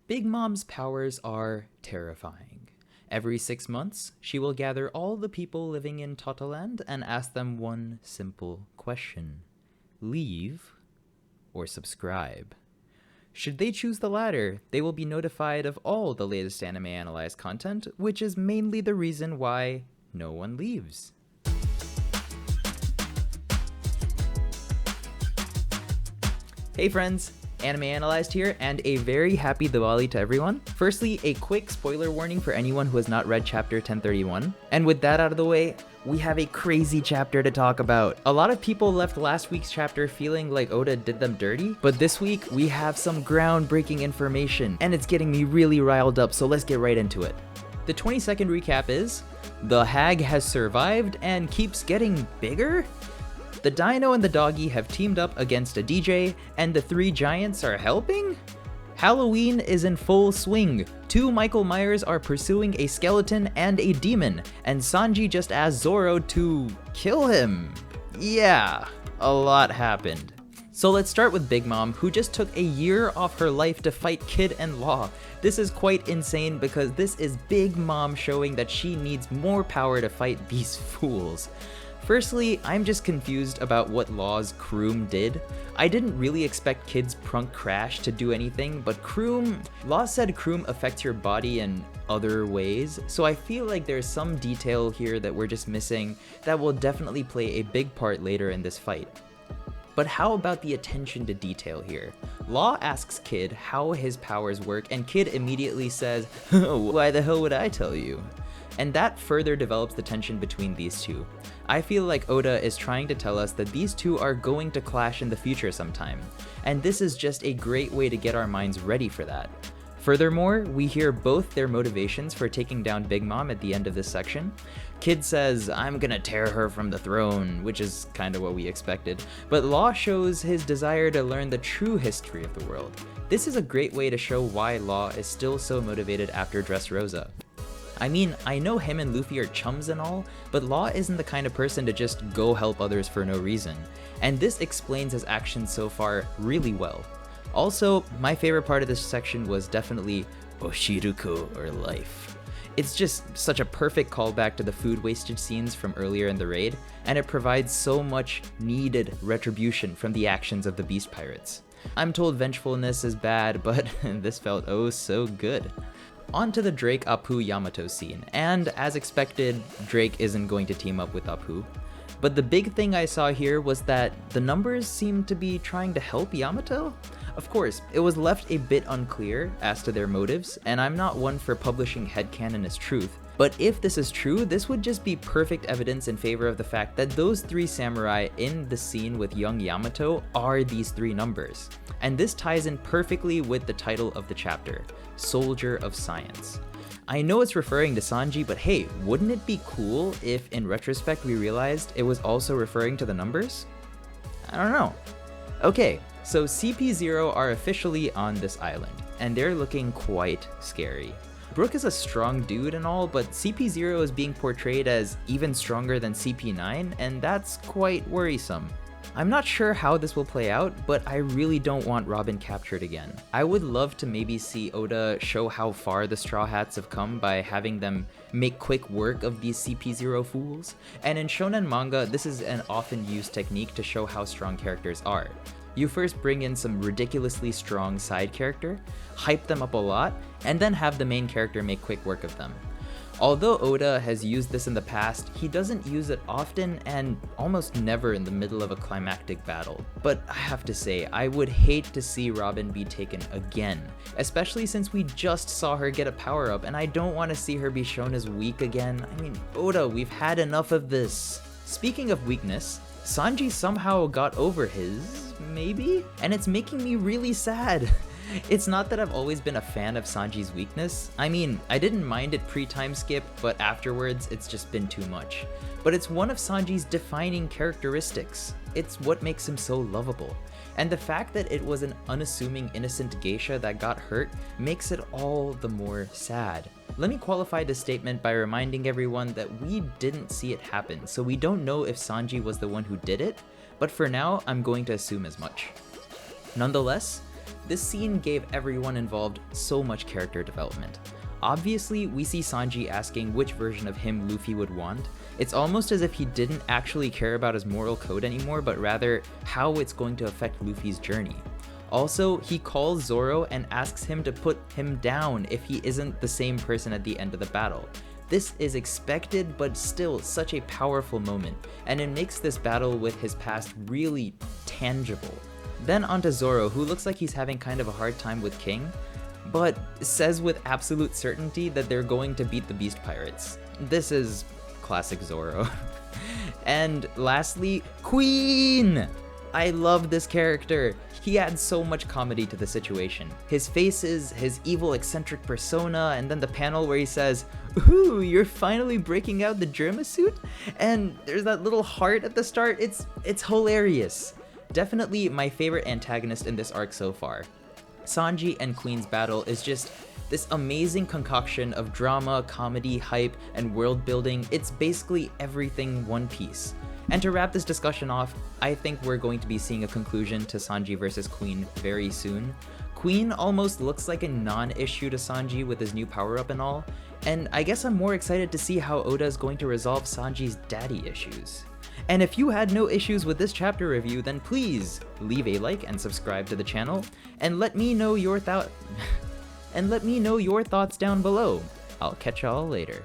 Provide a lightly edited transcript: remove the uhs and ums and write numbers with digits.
Big Mom's powers are terrifying. Every 6 months, she will gather all the people living in Totaland and ask them one simple question. Leave or subscribe? Should they choose the latter, they will be notified of all the latest Anime Analyzed content, which is mainly the reason why no one leaves. Hey friends! Anime Analyzed here, and a very happy Diwali to everyone. Firstly, a quick spoiler warning for anyone who has not read chapter 1031. And with that out of the way, we have a crazy chapter to talk about. A lot of people left last week's chapter feeling like Oda did them dirty, but this week we have some groundbreaking information, and it's getting me really riled up, so let's get right into it. The 20-second recap is, the hag has survived and keeps getting bigger? The Dino and the Doggy have teamed up against a DJ, and the three giants are helping? Halloween is in full swing. 2 Michael Myers are pursuing a skeleton and a demon, and Sanji just asked Zoro to kill him. Yeah, a lot happened. So let's start with Big Mom, who just took a year off her life to fight Kid and Law. This is quite insane because this is Big Mom showing that she needs more power to fight these fools. Firstly, I'm just confused about what Law's Kroom did. I didn't really expect Kid's Prunk Crash to do anything, but Law said Kroom affects your body in other ways, so I feel like there's some detail here that we're just missing that will definitely play a big part later in this fight. But how about the attention to detail here? Law asks Kid how his powers work, and Kid immediately says, "Why the hell would I tell you?" And that further develops the tension between these two. I feel like Oda is trying to tell us that these two are going to clash in the future sometime, and this is just a great way to get our minds ready for that. Furthermore, we hear both their motivations for taking down Big Mom at the end of this section. Kid says, "I'm gonna tear her from the throne," which is kinda what we expected, but Law shows his desire to learn the true history of the world. This is a great way to show why Law is still so motivated after Dressrosa. I mean, I know him and Luffy are chums and all, but Law isn't the kind of person to just go help others for no reason, and this explains his actions so far really well. Also, my favorite part of this section was definitely Oshiruko, or life. It's just such a perfect callback to the food wastage scenes from earlier in the raid, and it provides so much needed retribution from the actions of the Beast Pirates. I'm told vengefulness is bad, but this felt oh so good. On to the Drake Apu Yamato scene, and as expected, Drake isn't going to team up with Apu. But the big thing I saw here was that the numbers seemed to be trying to help Yamato? Of course, it was left a bit unclear as to their motives, and I'm not one for publishing headcanon as truth, but if this is true, this would just be perfect evidence in favor of the fact that those 3 samurai in the scene with young Yamato are these 3 numbers. And this ties in perfectly with the title of the chapter, Soldier of Science. I know it's referring to Sanji, but hey, wouldn't it be cool if in retrospect we realized it was also referring to the numbers? I don't know. Okay, so CP0 are officially on this island, and they're looking quite scary. Brook is a strong dude and all, but CP0 is being portrayed as even stronger than CP9, and that's quite worrisome. I'm not sure how this will play out, but I really don't want Robin captured again. I would love to maybe see Oda show how far the Straw Hats have come by having them make quick work of these CP0 fools, and in shonen manga, this is an often used technique to show how strong characters are. You first bring in some ridiculously strong side character, hype them up a lot, and then have the main character make quick work of them. Although Oda has used this in the past, he doesn't use it often and almost never in the middle of a climactic battle. But I have to say, I would hate to see Robin be taken again, especially since we just saw her get a power up and I don't want to see her be shown as weak again. I mean, Oda, we've had enough of this. Speaking of weakness, Sanji somehow got over his, maybe? And it's making me really sad. It's not that I've always been a fan of Sanji's weakness. I mean, I didn't mind it pre-time skip, but afterwards it's just been too much. But it's one of Sanji's defining characteristics. It's what makes him so lovable. And the fact that it was an unassuming innocent geisha that got hurt makes it all the more sad. Let me qualify this statement by reminding everyone that we didn't see it happen, so we don't know if Sanji was the one who did it, but for now, I'm going to assume as much. Nonetheless, This scene gave everyone involved so much character development. Obviously, we see Sanji asking which version of him Luffy would want. It's almost as if he didn't actually care about his moral code anymore, but rather how it's going to affect Luffy's journey. Also, he calls Zoro and asks him to put him down if he isn't the same person at the end of the battle. This is expected, but still such a powerful moment, and it makes this battle with his past really tangible. Then onto Zoro, who looks like he's having kind of a hard time with King, but says with absolute certainty that they're going to beat the Beast Pirates. This is classic Zoro. And lastly, Queen! I love this character. He adds so much comedy to the situation. His faces, his evil eccentric persona, and then the panel where he says, "Ooh, you're finally breaking out the Germa suit?" And there's that little heart at the start. It's hilarious. Definitely my favorite antagonist in this arc so far. Sanji and Queen's battle is just this amazing concoction of drama, comedy, hype, and world building. It's basically everything One Piece. And to wrap this discussion off, I think we're going to be seeing a conclusion to Sanji versus Queen very soon. Queen almost looks like a non-issue to Sanji with his new power-up and all, and I guess I'm more excited to see how Oda is going to resolve Sanji's daddy issues. And if you had no issues with this chapter review, then please leave a like and subscribe to the channel, and let me know your thoughts down below. I'll catch y'all later.